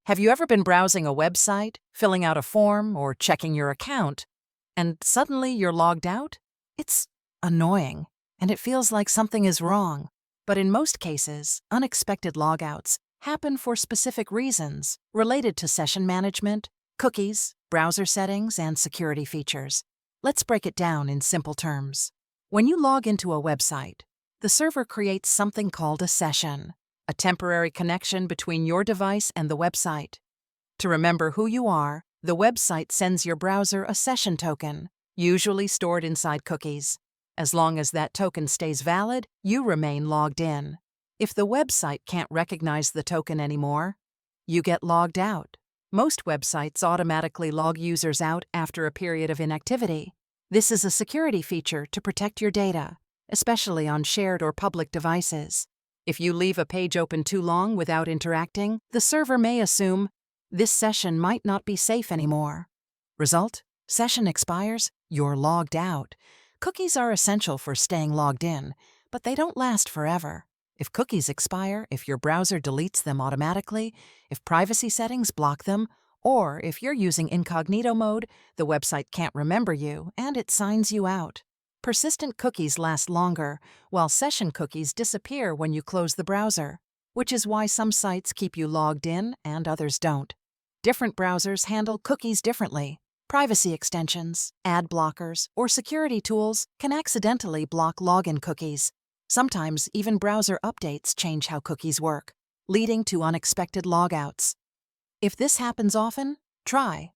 Have you ever been browsing a website, filling out a form, or checking your account, and suddenly you're logged out? It's annoying, and it feels like something is wrong. But in most cases, unexpected logouts happen for specific reasons related to session management, cookies, browser settings, and security features. Let's break it down in simple terms. When you log into a website, the server creates something called a session, a temporary connection between your device and the website. To remember who you are, the website sends your browser a session token, usually stored inside cookies. As long as that token stays valid, you remain logged in. If the website can't recognize the token anymore, you get logged out. Most websites automatically log users out after a period of inactivity. This is a security feature to protect your data, especially on shared or public devices. If you leave a page open too long without interacting, the server may assume this session might not be safe anymore. Result: session expires, you're logged out. Cookies are essential for staying logged in, but they don't last forever. If cookies expire, if your browser deletes them automatically, if privacy settings block them, or if you're using incognito mode, the website can't remember you and it signs you out. Persistent cookies last longer, while session cookies disappear when you close the browser, which is why some sites keep you logged in and others don't. Different browsers handle cookies differently. Privacy extensions, ad blockers, or security tools can accidentally block login cookies. Sometimes even browser updates change how cookies work, leading to unexpected logouts. If this happens often, try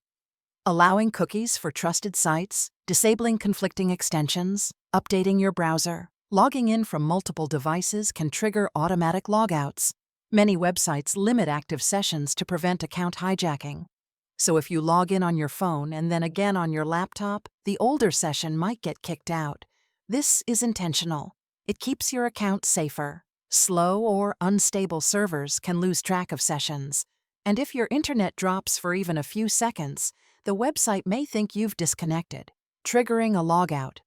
allowing cookies for trusted sites, disabling conflicting extensions, updating your browser. Logging in from multiple devices can trigger automatic logouts. Many websites limit active sessions to prevent account hijacking. So if you log in on your phone and then again on your laptop, the older session might get kicked out. This is intentional. It keeps your account safer. Slow or unstable servers can lose track of sessions. And if your internet drops for even a few seconds, the website may think you've disconnected, triggering a logout.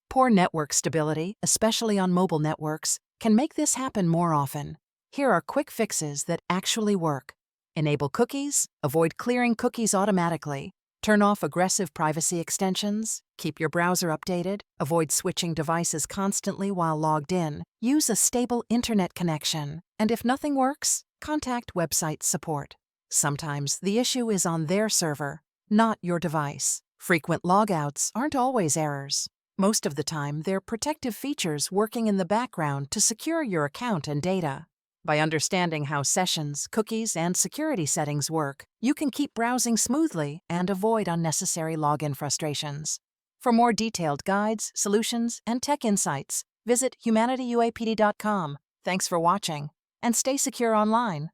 Poor network stability, especially on mobile networks, can make this happen more often. Here are quick fixes that actually work. Enable cookies, avoid clearing cookies automatically, turn off aggressive privacy extensions, keep your browser updated, avoid switching devices constantly while logged in, use a stable internet connection, and if nothing works, contact website support. Sometimes the issue is on their server, not your device. Frequent logouts aren't always errors. Most of the time, they're protective features working in the background to secure your account and data. By understanding how sessions, cookies, and security settings work, you can keep browsing smoothly and avoid unnecessary login frustrations. For more detailed guides, solutions, and tech insights, visit HUMANITYUAPD.com. Thanks for watching, and stay secure online.